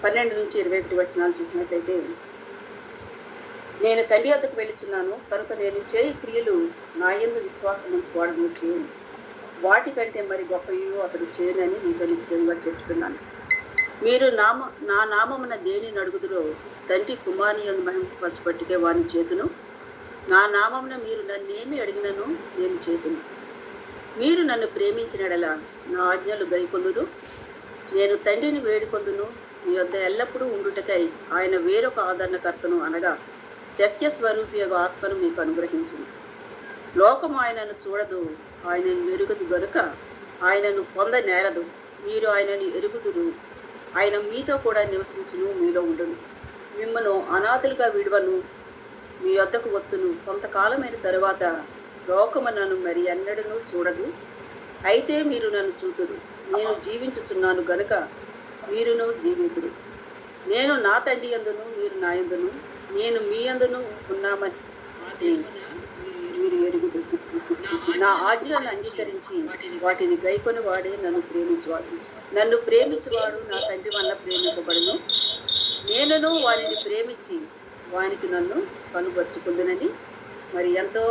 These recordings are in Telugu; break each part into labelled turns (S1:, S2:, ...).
S1: 12-21 వచనాలు చూసినట్లయితే, నేను తండ్రి వద్దకు వెళ్ళుచున్నాను కనుక నేను చేయు క్రియలు నా యందు విశ్వాసం ఉంచువాడు చేయను, వాటికంటే మరి గొప్పయో అతడు చేయనని మీతో నిశ్చయంగా చెప్తున్నాను. మీరు నా నామమున దేనిని అడుగుదురో తండ్రి కుమారుని యందు మహిమపరచబట్టుకే వారిని చేతును. నా నామమున మీరు నన్నేమి అడిగినను నేను చేతును. మీరు నన్ను ప్రేమించినడల నా ఆజ్ఞలు గైకొందురు. నేను తండ్రిని వేడుకొందును, మీ వద్ద ఎల్లప్పుడూ ఉండుటకై ఆయన వేరొక ఆదరణకర్తను అనగా సత్య స్వరూపియగు ఆత్మను మీకు అనుగ్రహించును. లోకము ఆయనను చూడదు, ఆయనను ఎరుగదు గనుక ఆయనను పొందనేరదు. మీరు ఆయనను ఎరుగుదురు, ఆయన మీతో కూడా నివసించును, మీలో ఉండును. మిమ్మను అనాథులుగా విడువను, మీ వద్దకు వత్తును. కొంతకాలమైన తరువాత లోకము నన్ను మరి ఎన్నడూ చూడదు, అయితే మీరు నన్ను చూతురు. నేను జీవించుచున్నాను గనుక మీరును జీవితురు. నేను నా తండ్రి యందును మీరు నా యందును నేను మీ యందును ఉన్నామని మీరు ఎరుగుదు. నా ఆజ్ఞలను అంగీకరించి వాటిని గైకొని వాడే నన్ను ప్రేమించువాడు. నన్ను ప్రేమించువాడు నా తండ్రి వల్ల ప్రేమింపబడును. నేనును వారిని ప్రేమించి వానికి నన్ను కనుపరుచుకుందునని మరి ఎంతో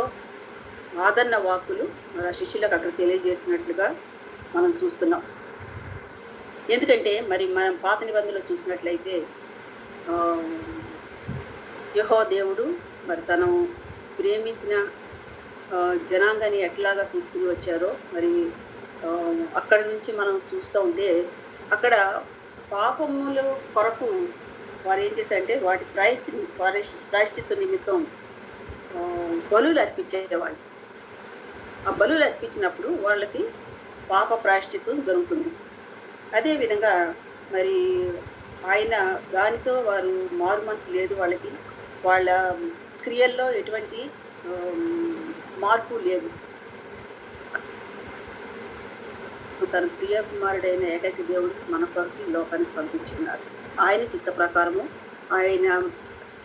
S1: ఆదరణ వాక్కులు మన శిష్యులకు అక్కడ తెలియజేస్తున్నట్లుగా మనం చూస్తున్నాం. ఎందుకంటే మరి మనం పాత నిబంధనలో చూసినట్లయితే యెహోవా దేవుడు మరి తను ప్రేమించిన జనాంగాన్ని ఎట్లాగా తీసుకుని వచ్చారో మరి అక్కడి నుంచి మనం చూస్తూ ఉంటే అక్కడ పాపముల కొరకు వారు ఏం చేశారంటే వాటి ప్రాయశ్చిత్త నిమిత్తం బలులు అర్పించేవాళ్ళు. ఆ బలులు అర్పించినప్పుడు వాళ్ళకి పాప ప్రాయశ్చిత్తం జరుగుతుంది. అదేవిధంగా మరి ఆయన దానితో వారు మారు మనసు లేదు, వాళ్ళ క్రియల్లో ఎటువంటి మార్పు లేదు. తన ప్రియ కుమారుడైన ఏకైక దేవుడు మన కొరకు లోకానికి పంపించున్నారు. ఆయన చిత్త ప్రకారము, ఆయన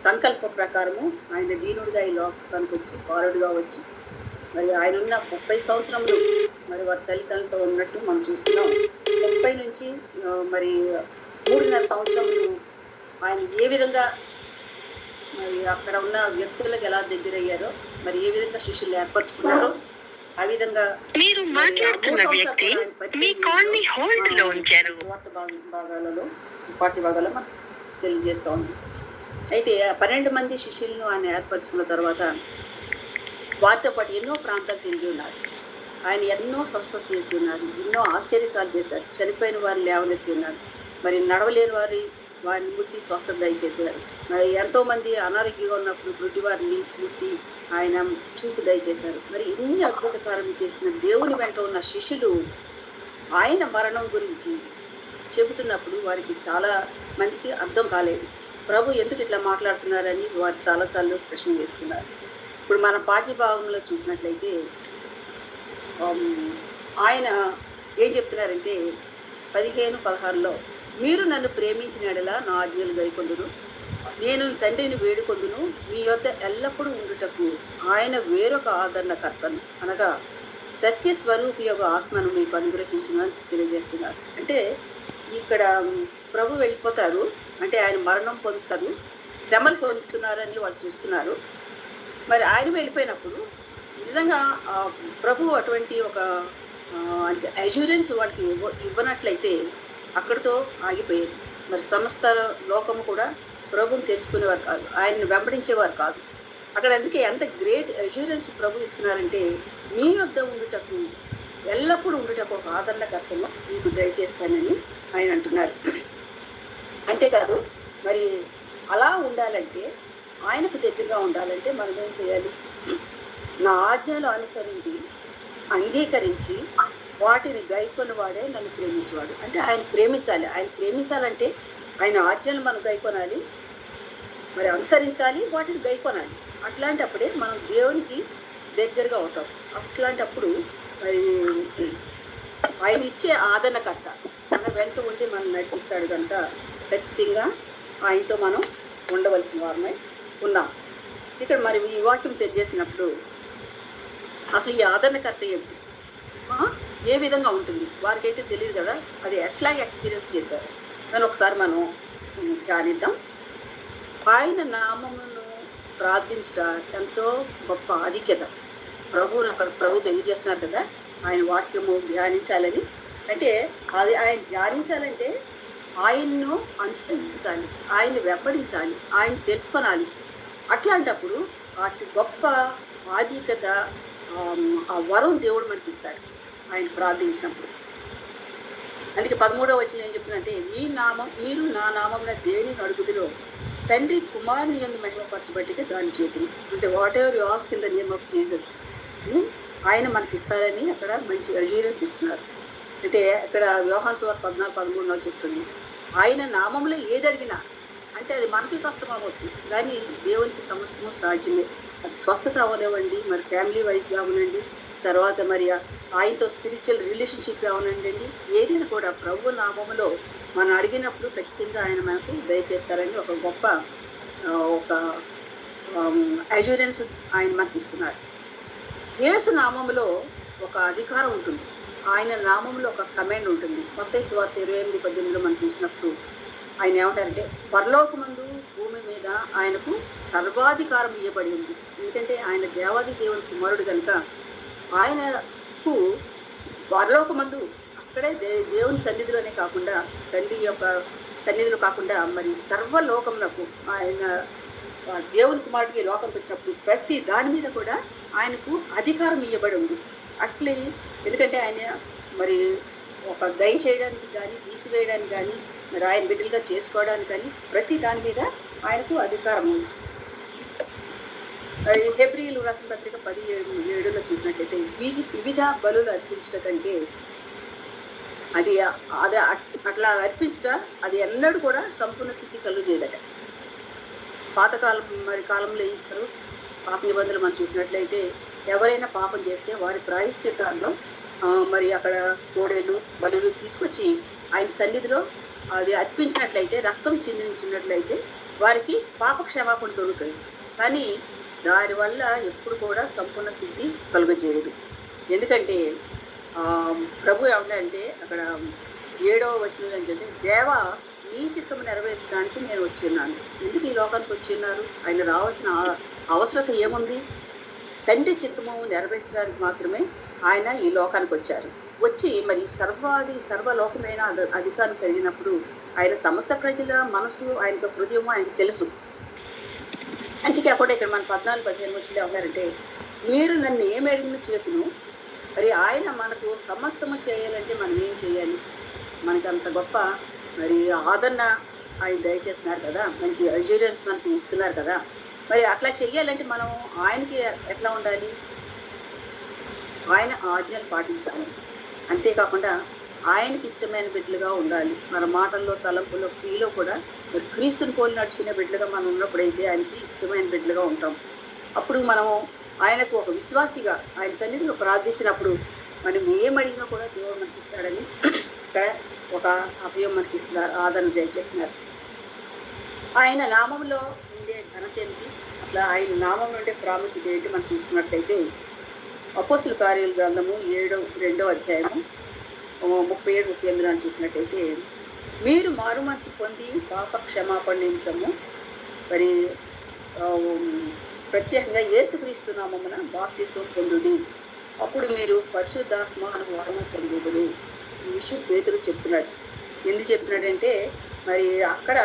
S1: సంకల్ప ప్రకారము ఆయన దీనుడిగా ఈ లోకానికి వచ్చి బాలుడిగా వచ్చి మరి ఆయన ఉన్న 30 సంవత్సరములు మరి వారి తల్లిదండ్రులతో ఉన్నట్టు మనం చూస్తున్నాం. 30 నుంచి మరి 3.5 సంవత్సరములు ఆయన ఏ విధంగా మరి అక్కడ ఉన్న వ్యక్తులకు ఎలా దగ్గరయ్యారో మరి ఏ విధంగా శిష్యులు ఏర్పరచుకున్నారో ఆ విధంగా
S2: మీరు మాట్లాడుతున్న వ్యక్తి మీ కాల్ ని హోల్డ్ లో ఉంచారు.
S1: పార్టీ భాగాల్లో మనం తెలియజేస్తూ ఉంది. అయితే 12 మంది శిష్యులను ఆయన ఏర్పరచుకున్న తర్వాత వారితో పాటు ఎన్నో ప్రాంతాలు తిరిగి ఉన్నారు. ఆయన ఎన్నో స్వస్థత చేసి ఉన్నారు, ఎన్నో ఆశ్చర్యకాలు చేశారు. చనిపోయిన వారిని లేవనెత్తి ఉన్నారు, మరి నడవలేని వారిని ముట్టి స్వస్థత దయచేశారు. మరి ఎంతోమంది అనారోగ్యంగా ఉన్నప్పుడు గుడ్డి వారిని ముట్టి ఆయన చూపు దయచేశారు. మరి ఇన్ని అద్భుత కార్యం చేసిన దేవుని వెంట ఉన్న శిష్యులు ఆయన మరణం గురించి చెబుతున్నప్పుడు వారికి చాలా మందికి అర్థం కాలేదు. ప్రభు ఎందుకు ఇట్లా మాట్లాడుతున్నారని వారు చాలాసార్లు ప్రశ్న వేసుకున్నారు. ఇప్పుడు మన పాఠ్యభాగంలో చూసినట్లయితే ఆయన ఏం చెప్తున్నారంటే 15-16లో మీరు నన్ను ప్రేమించిన ఎడల నా ఆజ్ఞలు గైకొందును, నేను తండ్రిని వేడుకొందును, మీ వద్ద ఎల్లప్పుడూ ఉండుటకు ఆయన వేరొక ఆదరణకర్తను అనగా సత్య స్వరూపి యొక్క ఆత్మను మీకు అనుగ్రహించునని తెలియజేస్తున్నారు. అంటే ఇక్కడ ప్రభు వెళ్ళిపోతారు, అంటే ఆయన మరణం పొందుతారు, శ్రమలు పొందుతున్నారని వాళ్ళు చూస్తున్నారు. మరి ఆయన వెళ్ళిపోయినప్పుడు నిజంగా ప్రభు అటువంటి ఒక అష్యూరెన్స్ వాళ్ళకి ఇవ్వనట్లయితే అక్కడితో ఆగిపోయేది. మరి సమస్త లోకము కూడా ప్రభుని తెలుసుకునేవారు కాదు, ఆయన్ని వెంబడించేవారు కాదు. అక్కడ అందుకే ఎంత గ్రేట్ అష్యూరెన్స్ ప్రభు ఇస్తున్నారంటే మీ వద్ద ఉండుటకు ఎల్లప్పుడూ ఉండుటకు ఒక ఆదరణకర్తను మీకు దయచేస్తానని ఆయన అంటున్నారు. అంతేకాదు మరి అలా ఉండాలంటే ఆయనకు దగ్గరగా ఉండాలంటే మనం ఏం చేయాలి? నా ఆజ్ఞలు అనుసరించి అంగీకరించి వాటిని గైకొని వాడే నన్ను ప్రేమించేవాడు. అంటే ఆయన ప్రేమించాలి. ఆయన ప్రేమించాలంటే ఆయన ఆజ్ఞలు మనం గైకొనాలి, మరి అనుసరించాలి, వాటిని గైకొనాలి. అట్లాంటప్పుడే మనం దేవునికి దగ్గరగా అవుతాం. అట్లాంటప్పుడు మరి ఆయన ఇచ్చే ఆదరణకర్త మన వెంట ఉండి మనం నడిపిస్తాడు కనుక ఖచ్చితంగా ఆయనతో మనం ఉండవలసిన వారమై ఉన్నాం. ఇక్కడ మరి ఈ వాక్యం తెలియజేసినప్పుడు అసలు ఈ ఆదరణకర్త ఏ విధంగా ఉంటుంది వారికైతే తెలియదు కదా, అది ఎట్లా ఎక్స్పీరియన్స్ చేశారు అని ఒకసారి మనం ధ్యానిద్దాం. ఆయన నామమును ప్రార్థించుట ఎంతో గొప్ప ఆధిక్యత. ప్రభు తెలియజేస్తున్నారు కదా, ఆయన వాక్యము ధ్యానించాలని. అంటే అది ఆయన ధ్యానించాలంటే ఆయన్ను అనుసరించాలి, ఆయన్ని వెంబడించాలి, ఆయన తెలుసుకొనాలి. అట్లాంటప్పుడు అతి గొప్ప ఆధిక్యత, ఆ వరం దేవుడు మనకి ఇస్తాడు ఆయన ప్రార్థించినప్పుడు. అందుకే 13వ వచనం ఏం చెప్తుందంటే, మీరు నా నామమున దేని అడుగుదురో తండ్రి కుమారుని యందు మహిమపరచబట్టిగా దాని చేతులు. అంటే what ever you ask in the name of Jesus, ఆయన మనకి ఇస్తారని అక్కడ మంచి అష్యూరెన్స్ ఇస్తున్నారు. అంటే ఇక్కడ యోహాను సువార్త 14:13 చెప్తుంది, ఆయన నామంలో ఏది అడిగినా, అంటే అది మనకి కష్టం అవ్వచ్చు కానీ దేవునికి సమస్తము సాధ్యమే. అది స్వస్థత అవ్వనివ్వండి, మరి ఫ్యామిలీ వైజ్ కావనండి, తర్వాత మరి ఆయనతో స్పిరిచువల్ రిలేషన్షిప్ కావనండి, ఏదైనా కూడా ప్రభు నామములో మనం అడిగినప్పుడు ఖచ్చితంగా ఆయన మనకు దయచేస్తారని ఒక గొప్ప ఒక అష్యూరెన్స్ ఆయన మనకి ఇస్తున్నారు. యేసు నామములో ఒక అధికారం ఉంటుంది, ఆయన నామంలో ఒక కమాండ్ ఉంటుంది. మత్తయి సువార్త 28:18 మనం చూసినప్పుడు ఆయన ఏమంటారంటే, పరలోకమందు భూమి మీద ఆయనకు సర్వాధికారం ఇవ్వబడి ఉంది. ఎందుకంటే ఆయన దేవాది దేవుని కుమారుడు కనుక ఆయనకు పరలోకమందు అక్కడే దేవుని సన్నిధిలోనే కాకుండా, తండ్రి యొక్క సన్నిధిలో కాకుండా మరి సర్వలోకమునకు ఆయన దేవుని కుమారుడికి లోకంకి వచ్చినప్పుడు ప్రతి దాని మీద కూడా ఆయనకు అధికారం ఇవ్వబడి ఉంది. అట్లే ఎందుకంటే ఆయన మరి ఒక దయ చేయడానికి కానీ, తీసివేయడానికి కానీ, మరి ఆయన బిడ్డలుగా చేసుకోవడానికి కానీ ప్రతి దాని మీద ఆయనకు అధికారం ఉంది. హెబ్రీయులు రాసిన పత్రిక 17:7 చూసినట్లయితే, వివిధ బలులు అర్పించట కంటే అది అట్లా అర్పించట అది ఎన్నడూ కూడా సంపూర్ణ స్థితి కలుగజేయదట. పాతకాలం మరి కాలంలో ఇస్తారు పాప నిబంధనలు మనం చూసినట్లయితే, ఎవరైనా పాపం చేస్తే వారి ప్రాయశ్చిత్తాల్లో మరి అక్కడ కోడేలు బలులు తీసుకొచ్చి ఆయన సన్నిధిలో అది అర్పించినట్లయితే, రక్తం చిందించినట్లయితే వారికి పాప క్షమాపణ దొరుకుతుంది. కానీ దానివల్ల ఎప్పుడు కూడా సంపూర్ణ సిద్ధి కలుగజేయదు. ఎందుకంటే ప్రభు ఏమంటే అక్కడ 7వ వచనం ఏంటంటే, దేవా నీ చిత్తము నెరవేర్చడానికి నేను వచ్చి ఉన్నాను. ఎందుకు ఈ లోకానికి వచ్చి ఉన్నారు? ఆయన రావాల్సిన అవసరం ఏముంది? తండ్రి చిత్తము నెరవేర్చడానికి మాత్రమే ఆయన ఈ లోకానికి వచ్చారు. వచ్చి మరి సర్వలోకమైన అధికారం కలిగినప్పుడు ఆయన సమస్త ప్రజల మనసు, ఆయనకు హృదయము ఆయనకు తెలుసు. అందుకే అక్కడ ఇక్కడ మన 14-15 వచ్చిలో ఉన్నారంటే, మీరు నన్ను ఏమి అడిగిన చేతును, మరి ఆయన మనకు సమస్తము చేయాలంటే మనం ఏం చేయాలి? మనకు అంత గొప్ప మరి ఆదరణ ఆయన దయచేస్తున్నారు కదా, మంచి అష్యూరెన్స్ మనకి ఇస్తున్నారు కదా. మరి అట్లా చెయ్యాలంటే మనం ఆయనకి ఎట్లా ఉండాలి? ఆయన ఆజ్ఞలు పాటించాలి. అంతేకాకుండా ఆయనకి ఇష్టమైన బిడ్డలుగా ఉండాలి. మన మాటల్లో, తలంపులో, క్రియలో కూడా మరి క్రీస్తుని పోలి నడుచుకునే బిడ్డలుగా మనం ఉన్నప్పుడైతే ఆయనకి ఇష్టమైన బిడ్డలుగా ఉంటాం. అప్పుడు మనము ఆయనకు ఒక విశ్వాసిగా ఆయన సన్నిధిలో ప్రార్థించినప్పుడు మనం ఏమడిగినా కూడా దేవుడు మనకి ఇస్తాడని ఇక్కడ ఒక అభయం మనకి ఇస్తున్నారు, ఆదరణ దయచేస్తున్నారు. ఆయన నామంలో ఉండే ఘనత ఏంటి, అసలు ఆయన నామం ఉండే ప్రాముఖ్యత ఏంటి మనం చూసుకున్నట్లయితే, అపోస్తుల కార్యాల గ్రంథము 2వ అధ్యాయము 37-38 చూసినట్టయితే, మీరు మారు మనసు పొంది పాప క్షమాపణ నిమిత్తము మరి ప్రత్యేకంగా యేసుక్రీస్తు నామమున బాప్తిస్మం పొందుడి, అప్పుడు మీరు పరిశుద్ధాత్మ అను వరము పొందుదురు. ఈ విషయం పేతురు చెప్తున్నాడు. ఎందుకు చెప్తున్నాడంటే, మరి అక్కడ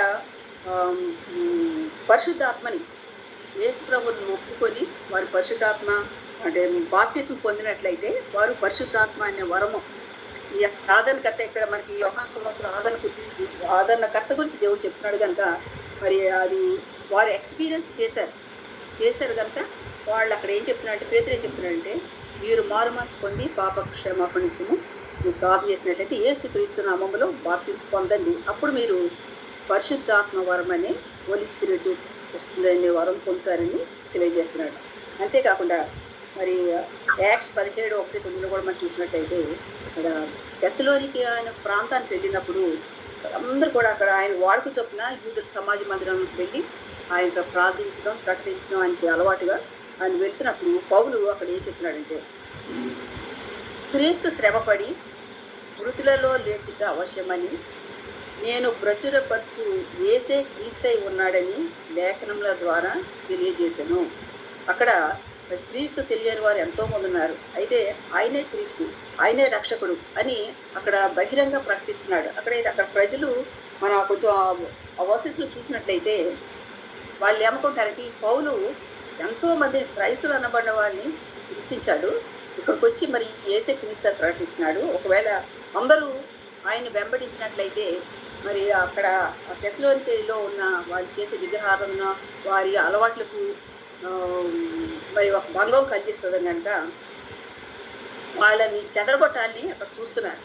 S1: పరిశుద్ధాత్మని యేసు ప్రభువుని ఒప్పుకొని వారు పరిశుద్ధాత్మ అంటే బాప్తిస్మం పొందినట్లయితే వారు పరిశుద్ధాత్మ అనే వరము, ఈ ఆదరణకర్త ఇక్కడ మనకి యోహాను సువార్తలో ఆదరణకర్త గురించి దేవుడు చెప్తున్నాడు కనుక మరి అది వారు ఎక్స్పీరియన్స్ చేశారు కనుక వాళ్ళు అక్కడ ఏం చెప్తున్నారంటే, పేతురు ఏం చెప్తున్నాడంటే, మీరు మారు మనసు పొంది పాప క్షమాపణ నిమిత్తము మీరు ప్రార్థన చేసినట్లయితే యేసుక్రీస్తు నామములో బాప్తిస్మం పొందండి, అప్పుడు మీరు పరిశుద్ధాత్మ వరం అనే హోలీ స్పిరిట్ వస్తుందనే వరం పొందుతారని తెలియజేస్తున్నాడు. అంతేకాకుండా మరి యాక్ట్స్ 17:1-9 కూడా మనం చూసినట్టయితే, అక్కడ తెస్సలోనికే ఆయన ప్రాంతానికి వెళ్ళినప్పుడు అందరూ కూడా అక్కడ ఆయన వాడుకు చొప్పున యూదుల సమాజ మందిరానికి వెళ్ళి ఆయనతో ప్రార్థించడం, ప్రకటించడం ఆయనకి అలవాటుగా ఆయన వెళ్తున్నప్పుడు పౌలు అక్కడ ఏం చెప్తున్నాడంటే, క్రీస్తు శ్రమపడి మృతులలో లేచుట అవశ్యమని నేను ప్రచురపరచు యేసే క్రీస్తై ఉన్నాడని లేఖనముల ద్వారా తెలియజేశాను. అక్కడ క్రీస్తు తెలియని వారు ఎంతో మంది ఉన్నారు. అయితే ఆయనే క్రీస్తు, ఆయనే రక్షకుడు అని అక్కడ బహిరంగ ప్రకటిస్తున్నాడు. అక్కడ ప్రజలు మనం కొంచెం ఆ వర్సెస్లో చూసినట్లయితే వాళ్ళు ఏమనుకుంటారంటే ఈ పౌలు ఎంతో మంది క్రైస్తులు అనబడిన వారిని హింసించాడు, ఇక్కడికి వచ్చి మరి యేసే క్రీస్తు ప్రకటిస్తున్నాడు. ఒకవేళ అందరూ ఆయన వెంబడించినట్లయితే మరి అక్కడ తెస్సలోనికలో ఉన్న వాళ్ళు చేసే విగ్రహారాధన వారి అలవాట్లకు మరి ఒక భంగం కలిగిస్తుంది కనుక వాళ్ళని చెదరగొట్టాలని అక్కడ చూస్తున్నారు.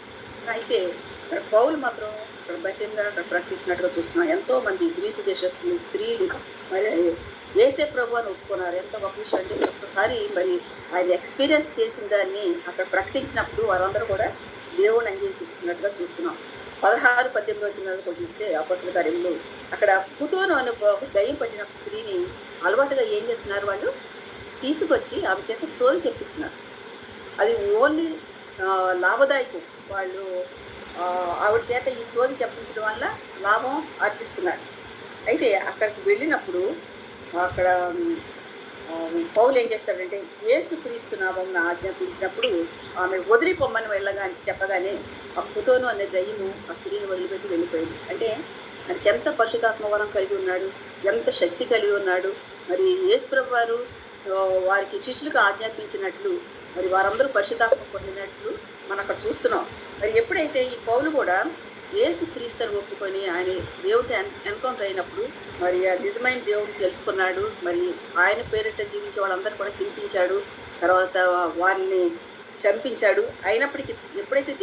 S1: అయితే అక్కడ పౌలు మాత్రం అక్కడ బహిరంగంగా అక్కడ ప్రకటిస్తున్నట్టుగా చూస్తున్నాం. ఎంతో మంది గ్రీసు దేశస్తులు స్త్రీలు మరి యేసే ప్రభు అని ఒప్పుకున్నారు. ఎంత గొప్ప విషయం అంటే ఒక్కసారి మరి ఆయన ఎక్స్పీరియన్స్ చేసిన దాన్ని అక్కడ ప్రకటించినప్పుడు వారందరూ కూడా దేవుని అంగీకరిస్తున్నట్టుగా చూస్తున్నాం. 16-18 వచ్చిన చూస్తే అపొస్తలుల కార్యములు అక్కడ పుతోను అనే ఒక దయ్యం పట్టిన స్త్రీని అలవాటుగా ఏం చేస్తున్నారు, వాళ్ళు తీసుకొచ్చి ఆమె చేత సోలు చెప్పిస్తున్నారు. అది ఓన్లీ లాభదాయకం. వాళ్ళు ఆవిడ చేత ఈ సోలు చెప్పించడం వల్ల లాభం ఆర్జిస్తున్నారు. అయితే అక్కడికి వెళ్ళినప్పుడు అక్కడ పౌలు ఏం చేస్తాడంటే యేసు క్రీస్తు నామం ఆజ్ఞాపించినప్పుడు ఆమె వదిలిపోమ్మని చెప్పగానే ఆ పుతోను అనే దయ్యము ఆ స్త్రీని వదిలిపెట్టి వెళ్ళిపోయింది. అంటే మనకి ఎంత పరిశుద్ధాత్మ వరం కలిగి ఉన్నాడు, ఎంత శక్తి కలిగి ఉన్నాడు. మరి యేసు ప్రభు వారు వారికి శిష్యులకు ఆజ్ఞాపించినట్లు మరి వారందరూ పరిశుద్ధాత్మ పొందినట్లు మనం అక్కడ చూస్తున్నాం. మరి ఎప్పుడైతే ఈ పౌలు కూడా యేసు క్రీస్తుని ఒప్పుకొని ఆయన దేవుడితో ఎన్కౌంటర్ అయినప్పుడు మరి ఆ నిజమైన దేవుడిని తెలుసుకున్నాడు. మరి ఆయన పేరిట జీవించే వాళ్ళందరూ కూడా హింసించాడు, తర్వాత వారిని చంపించాడు. అయినప్పటికీ ఎప్పుడైతే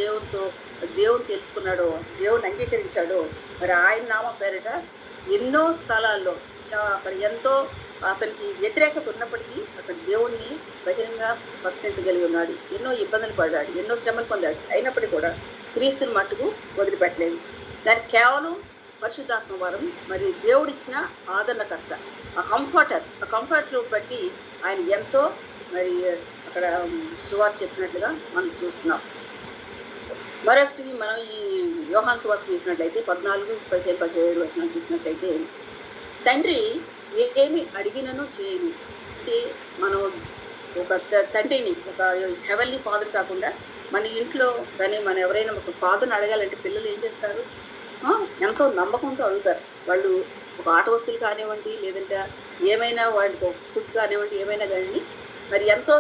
S1: దేవుని తెలుసుకున్నాడో, దేవుని అంగీకరించాడో, మరి ఆయన నామం పేరిట ఎన్నో స్థలాల్లో అక్కడ ఎంతో అతనికి వ్యతిరేకత ఉన్నప్పటికీ అతను దేవుణ్ణి బహిరంగ ప్రకటించగలిగి ఉన్నాడు. ఎన్నో ఇబ్బందులు పడ్డాడు, ఎన్నో శ్రమలు పొందాడు. అయినప్పటికీ కూడా క్రీస్తుని మట్టుకు వదిలిపెట్టలేదు. దానికి కేవలం పరిశుద్ధాత్మ వరం, మరి దేవుడిచ్చిన ఆదరణకర్త, ఆ కంఫర్ట్లు బట్టి ఆయన ఎంతో మరి అక్కడ సువార్త చెప్పినట్లుగా మనం చూస్తున్నాం. మరొకటి మనం ఈ యోహాను సువార్త చూసినట్లయితే 14-17 వచనం చూసినట్లయితే తండ్రి ఏమి అడిగినను చేయను అంటే మనం ఒక తండ్రిని, ఒక హెవెన్లీ ఫాదర్ కాకుండా మన ఇంట్లో కానీ మనం ఎవరైనా ఒక ఫాదర్ని అడగాలంటే పిల్లలు ఏం చేస్తారు, ఎంతో నమ్మకంతో అడుగుతారు. వాళ్ళు ఒక ఆట వస్తువులు కానివ్వండి, లేదంటే ఏమైనా వాళ్ళకి ఒక ఫుడ్ కానివ్వండి, ఏమైనా కానీ మరి ఎంతో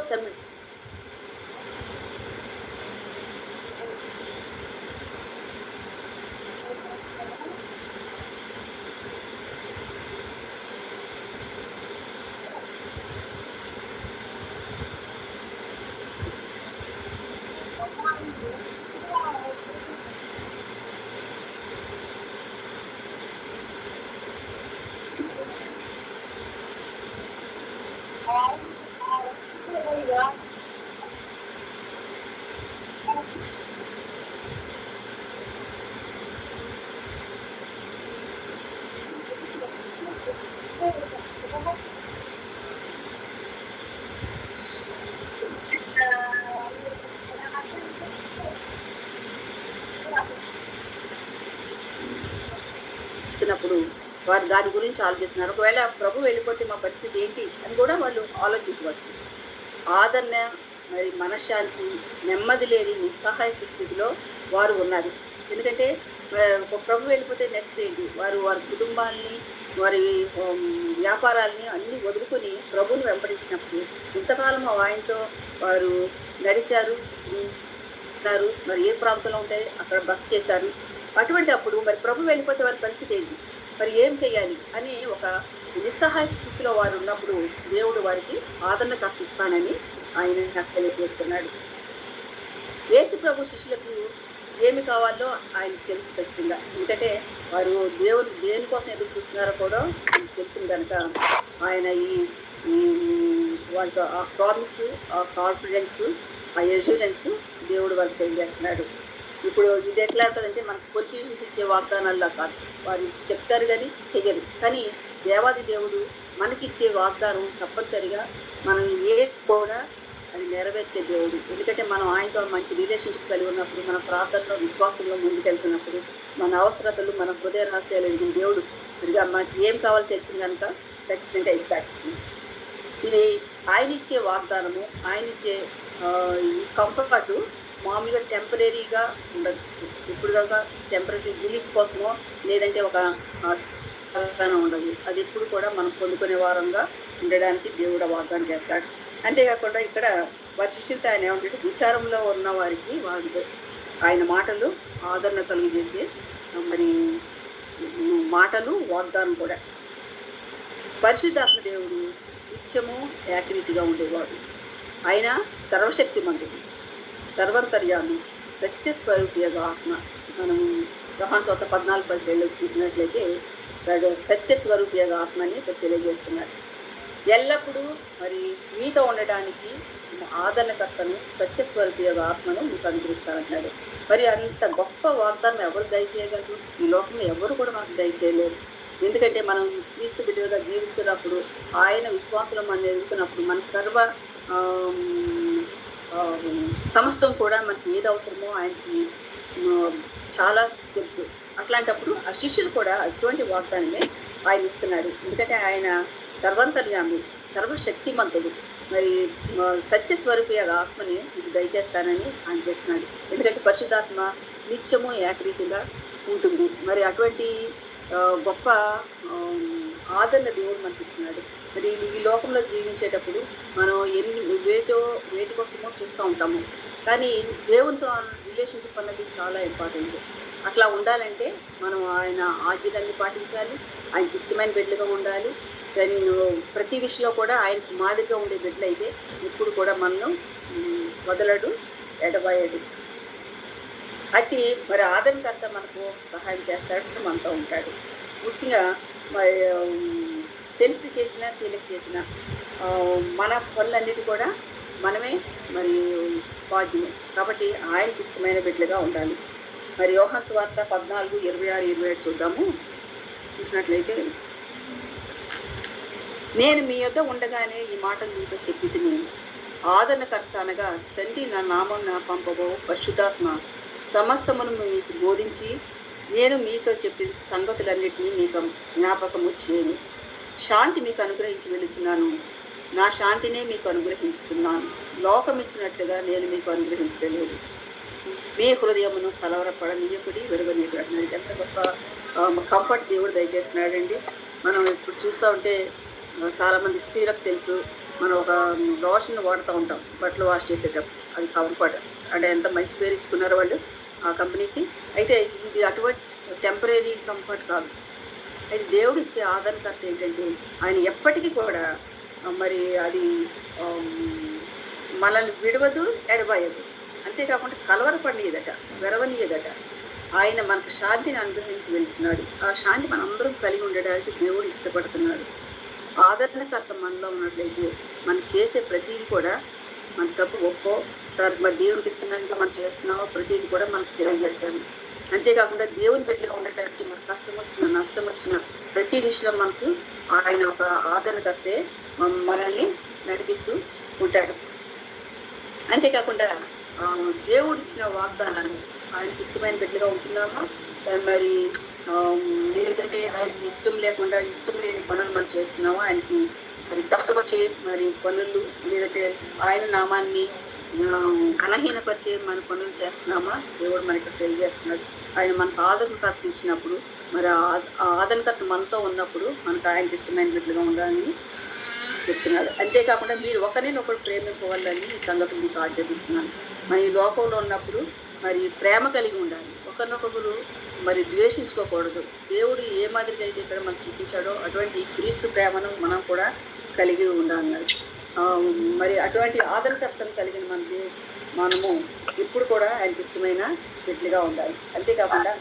S1: ప్పుడు వారు దాని గురించి ఆలోచిస్తున్నారు. ఒకవేళ ప్రభు వెళ్ళిపోతే మా పరిస్థితి ఏంటి అని కూడా వాళ్ళు ఆలోచించవచ్చు. ఆదరణ, మరి మనశ్శాంతి, నెమ్మది లేని నిస్సహాయక స్థితిలో వారు ఉన్నారు. ఎందుకంటే ప్రభు వెళ్ళిపోతే నెక్స్ట్ ఏంటి, వారి కుటుంబాలని, వారి వ్యాపారాలని అన్నీ వదులుకొని ప్రభుని వెంబడించినప్పుడు ఇంతకాలం ఆయనతో వారు నడిచారు, మరి ఏ ప్రాంతంలో ఉంటే అక్కడ బస చేశారు. అటువంటి అప్పుడు మరి ప్రభు వెళ్ళిపోతే వారి పరిస్థితి ఏంటి, మరి ఏం చేయాలి అని ఒక నిస్సహాయ స్థితిలో వారు ఉన్నప్పుడు దేవుడు వారికి ఆదరణ కల్పిస్తానని ఆయన తెలియజేస్తున్నాడు. యేసు ప్రభు శిష్యులకు ఏమి కావాలో ఆయనకు తెలుసు ఖచ్చితంగా. ఎందుకంటే వారు దేనికోసం ఎదురు చూస్తున్నారో కూడా తెలిసింది కనుక ఆయన వాళ్ళతో ఆ ప్రామిస్, ఆ కాన్ఫిడెన్స్, ఆ ఎష్యూరెన్స్ దేవుడు వారికి తెలియజేస్తున్నాడు. ఇప్పుడు ఇది ఎట్లా ఉంటుందంటే మనకు పొలిటీషియన్స్ ఇచ్చే వాగ్దానాల్లో కాదు, వారు చెప్తారు కానీ చెయ్యరు. కానీ దేవాది దేవుడు మనకిచ్చే వాగ్దానం తప్పనిసరిగా మనం ఏ కూడా అది నెరవేర్చే దేవుడు. ఎందుకంటే మనం ఆయనతో మంచి రిలేషన్షిప్ కలిగి ఉన్నప్పుడు, మన ప్రార్థనలో విశ్వాసంలో ముందుకెళ్తున్నప్పుడు మన అవసరతలు, మన హృదయ రహస్యాలు ఎరిగిన దేవుడు సరిగా మనకి ఏం కావాలో తెలిసిన కనుక ఖచ్చితంగా ఇస్తాడు. ఇది ఆయన ఇచ్చే వాగ్దానము, ఆయన ఇచ్చే ఈ కంఫర్ట్ మామూలుగా టెంపరీగా ఉండదు. ఇప్పుడు దాకా టెంపరీ రిలీఫ్ కోసమో లేదంటే ఒక సమాధానం ఉండదు. అది ఎప్పుడు కూడా మనం పొందుకునే వారంగా ఉండడానికి దేవుడు వాగ్దానం చేస్తాడు. అంతేకాకుండా ఇక్కడ వారి శిష్యులతో ఆయన ఏమంటే విచారంలో ఉన్న వారికి ఆయన మాటలు ఆదరణ కలిగజేసే మరి మాటలు వాగ్దానం కూడా. పరిశుద్ధాత్మ దేవుడు నిత్యము ఏకరీతిగా ఉండేవాడు. ఆయన సర్వశక్తిమంతుడు, సర్వంతర్యామి, సత్యస్వరూపియగా ఆత్మ. మనం యోహాను సువార్త 14:17 చూసినట్లయితే సత్యస్వరూపియగా ఆత్మని తెలియజేస్తున్నారు. ఎల్లప్పుడూ మరి మీతో ఉండడానికి ఆదరణకర్తను, సత్యస్వరూపియగా ఆత్మను మీకు అనుగ్రహిస్తానంటున్నాడు. మరి అంత గొప్ప వాగ్దానం ఎవరు దయచేయగలరు? ఈ లోకంలో ఎవరు కూడా మనకు దయచేయలేరు. ఎందుకంటే మనం క్రీస్తు బిడ్డలుగా జీవిస్తున్నప్పుడు, ఆయన విశ్వాసం మనం ఎదుగుతున్నప్పుడు మన సర్వ సమస్తం కూడా మనకి ఏది అవసరమో ఆయనకి చాలా తెలుసు. అట్లాంటప్పుడు ఆ శిష్యులు కూడా అటువంటి వాగ్దానమే ఆయన ఇస్తున్నాడు. ఎందుకంటే ఆయన సర్వంతర్యామి, సర్వశక్తిమంతుడు. మరి సత్యస్వరూపి ఆత్మని ఇది దయచేస్తానని ఆయన చేస్తున్నాడు. ఎందుకంటే పరిశుద్ధాత్మ నిత్యము ఏకరీతిగా ఉంటుంది. మరి అటువంటి గొప్ప ఆదరణ దేవుడు మనకి ఇస్తున్నాడు. మరి ఈ లోకంలో జీవించేటప్పుడు మనం వేటి కోసమో చూస్తూ ఉంటాము. కానీ దేవునితో రిలేషన్షిప్ అన్నది చాలా ఇంపార్టెంట్. అట్లా ఉండాలంటే మనం ఆయన ఆజ్ఞలన్నీ పాటించాలి, ఆయనకి ఇష్టమైన బిడ్డలుగా ఉండాలి. దాని ప్రతి విషయంలో కూడా ఆయనకు మాదిరిగా ఉండే బిడ్డలు అయితే ఇప్పుడు కూడా మనం వదలడు, ఎడబాయడు. అట్టి మరి ఆదరణకర్త మనకు సహాయం చేస్తాడు, మనతో ఉంటాడు. ముఖ్యంగా తెలిసి చేసిన తెలియక చేసిన మన పనులన్నిటి కూడా మనమే మరి బాధ్యమే. కాబట్టి ఆయనకి ఇష్టమైన బిడ్డలుగా ఉండాలి. మరి యోహాను సువార్త 14:26-27 చూద్దాము. చూసినట్లయితే, నేను మీ యొద్ద ఉండగానే ఈ మాటలు మీతో చెప్పి తిని, ఆదరణకర్త అనగా తండ్రి నా నామం నా పంపబో పరిశుద్ధాత్మ సమస్తమును మీకు బోధించి నేను మీతో చెప్పిన సంగతులన్నింటినీ మీకు జ్ఞాపకము చేయను. శాంతి మీకు అనుగ్రహించి వెళుతున్నాను, నా శాంతినే మీకు అనుగ్రహించుతున్నాను. లోకం ఇచ్చినట్లుగా నేను మీకు అనుగ్రహించలేదు. మీ హృదయమును కలవరపడనీయకుడి, వెలుగనీయకుడి అంటున్నాడు. ఎంత గొప్ప కంఫర్ట్ దేవుడు దయచేస్తున్నాడండి. మనం ఇప్పుడు చూస్తూ ఉంటే చాలామంది స్త్రీలకు తెలుసు, మనం ఒక లోషన్ వాడుతూ ఉంటాం బట్టలు వాష్ చేసేటప్పుడు. అది కంఫర్ట్ అంటే ఎంత మంచి పేరు ఇచ్చుకున్నారో వాళ్ళు ఆ కంపెనీకి. అయితే ఇది అటువంటి టెంపరీ కంఫర్ట్ కాదు. అయితే దేవుడు ఇచ్చే ఆదరణకర్త ఏంటంటే ఆయన ఎప్పటికీ కూడా మరి అది మనల్ని విడవదు, ఎడబాయదు. అంతేకాకుండా కలవరపడనీయదట, వెరవనీయదట. ఆయన మనకు శాంతిని అనుగ్రహించి వెళ్తున్నాడు. ఆ శాంతి మనందరం కలిగి ఉండడానికి దేవుడు ఇష్టపడుతున్నాడు. ఆదరణకర్త మనలో ఉన్నట్లయితే మనం చేసే ప్రతిదీ కూడా మన తప్పు ఒప్పో మరి దేవునికి ఇష్టంగా మనం చేస్తున్నామో ప్రతిదీ కూడా మనకు తెలియజేస్తాడు. అంతేకాకుండా దేవుని బిడ్డగా ఉండటానికి మన కష్టం వచ్చిన నష్టం వచ్చిన ప్రతి విషయంలో మనకు ఆయన ఒక ఆదరణకర్తే మనల్ని నడిపిస్తూ ఉంటాడు. అంతేకాకుండా దేవుడు ఇచ్చిన వాగ్దానాన్ని ఆయనకి ఇష్టమైన బిడ్డగా ఉంటున్నామా, మరి లేదంటే ఆయనకి ఇష్టం లేకుండా ఇష్టం లేని పనులు మనం చేస్తున్నామా, ఆయనకి మరి కష్టపరిచే మరి పనులు లేదంటే ఆయన నామాన్ని ఘనహీనపరిచే మన పనులు చేస్తున్నామా, దేవుడు మనకి తెలియజేస్తున్నాడు. ఆయన మనకు ఆదరణకర్త ఇచ్చినప్పుడు మరి ఆదరణకర్త మనతో ఉన్నప్పుడు మనకు ఆయనకి ఇష్టమైన బిడ్డగా ఉండాలని చెప్తున్నాడు. అంతేకాకుండా మీరు ఒకరినొకరు ప్రేమించుకోవాలని ఈ సంగతి మీకు ఆచరిస్తున్నాను. మరి ఈ లోకంలో ఉన్నప్పుడు మరి ప్రేమ కలిగి ఉండాలి, ఒకరినొకరు మరి ద్వేషించుకోకూడదు. దేవుడు ఏ మాదిరిగా అయితే ఇక్కడ మనకు చూపించాడో అటువంటి క్రీస్తు ప్రేమను మనం కూడా కలిగి ఉండాలన్నాడు. మరి అటువంటి ఆదరణకర్తను కలిగిన మనము ఇప్పుడు కూడా ఆయనకి ఇష్టమైన బిడ్డలుగా ఉండాలి. అంతేకాకుండా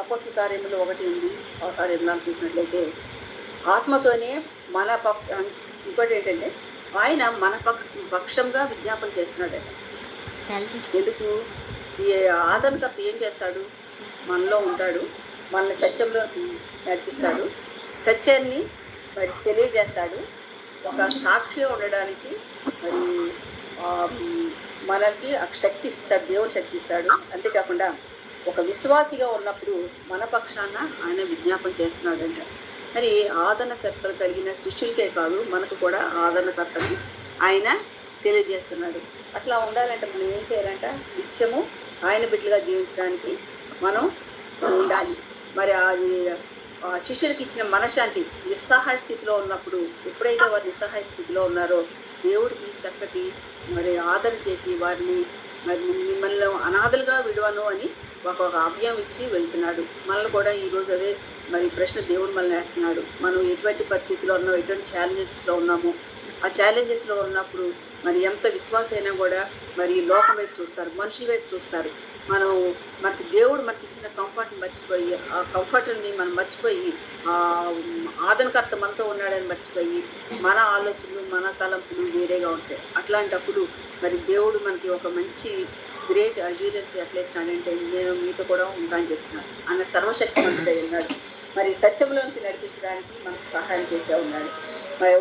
S1: అపోస్తల కార్యములు 1:8 చూసినట్లయితే ఆత్మతోనే మన ఇంకోటి ఏంటంటే ఆయన మన పక్షంగా విజ్ఞాపన చేస్తున్నాడు. ఎందుకు? ఈ ఆదరణకర్త ఏం చేస్తాడు? మనలో ఉంటాడు, మనల్ని సత్యంలో నడిపిస్తాడు, సత్యాన్ని మరి తెలియజేస్తాడు. ఒక సాక్షి ఉండడానికి మరి మనకి ఆ శక్తి ఇస్తాడు, దేవుడు శక్తి ఇస్తాడు. అంతేకాకుండా ఒక విశ్వాసిగా ఉన్నప్పుడు మన పక్షాన ఆయన విజ్ఞాపన చేస్తున్నాడంట. మరి ఆదరణకర్తలు కలిగిన శిష్యులకే కాదు, మనకు కూడా ఆదరణకర్తని ఆయన తెలియజేస్తున్నాడు. అట్లా ఉండాలంటే మనం ఏం చేయాలంట, నిత్యము ఆయన బిడ్డలుగా జీవించడానికి మనం ఉండాలి. మరి అది శిష్యులకి ఇచ్చిన మనశ్శాంతి నిస్సహాయ స్థితిలో ఉన్నప్పుడు, ఎప్పుడైతే వారు నిస్సహాయ స్థితిలో ఉన్నారో దేవుడికి చక్కటి మరి ఆదరణ చేసి వారిని మరి మిమ్మల్ని అనాథలుగా విడవను అని ఒక అభయం ఇచ్చి వెళ్తున్నాడు. మనల్ని కూడా ఈరోజు అదే మరి ప్రశ్న దేవుడు మనల్ని వేస్తున్నాడు. మనం ఎటువంటి పరిస్థితిలో ఉన్నామో, ఎటువంటి ఛాలెంజెస్లో ఉన్నామో, ఆ ఛాలెంజెస్లో ఉన్నప్పుడు మరి ఎంత విశ్వాసం అయినా కూడా మరి లోకం వైపు చూస్తారు, మనుషుల వైపు చూస్తారు. మనకి దేవుడు మనకి ఇచ్చిన కంఫర్ట్ని మర్చిపోయి, ఆ కంఫర్ట్ని మనం మర్చిపోయి, ఆదరణకర్త మనతో ఉన్నాడని మర్చిపోయి మన ఆలోచనలు మన తలంపులు వేరేగా ఉంటాయి. అట్లాంటప్పుడు మరి దేవుడు మనకి ఒక మంచి గ్రేట్ అజ్యూరెన్స్ ఎట్లా ఇస్తాడంటే, నేను మీతో కూడా ఉంటానని చెప్తున్నాను. ఆయన సర్వశక్తిమంతుడై ఉన్నాడు. మరి సత్యంలోకి నడిపించడానికి మనకు సహాయం చేసే ఉన్నాడు. మరి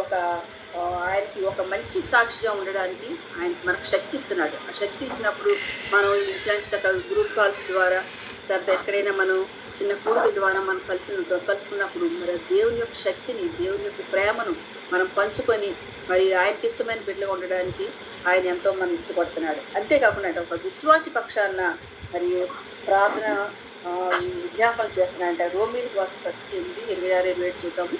S1: ఆయనకి ఒక మంచి సాక్షిగా ఉండడానికి ఆయనకి మనకు శక్తి ఇస్తున్నాడు. ఆ శక్తి ఇచ్చినప్పుడు మనం ఇట్లాంటి చక్కగా గ్రూప్ కాల్స్ ద్వారా, తర్వాత ఎక్కడైనా మనం చిన్న కూడుకుల ద్వారా మనం కలుసుకున్నప్పుడు మరి దేవుని యొక్క శక్తిని, దేవుని యొక్క ప్రేమను మనం పంచుకొని మరి ఆయనకి ఇష్టమైన బిడ్డలుగా ఉండడానికి ఆయన ఎంతో మంది ఇష్టపడుతున్నాడు. అంతేకాకుండా ఒక విశ్వాసి పక్షాన మరి ప్రార్థన విజ్ఞాపన చేస్తున్నాడంటే రోమీలు 8:26-27 చూద్దాము.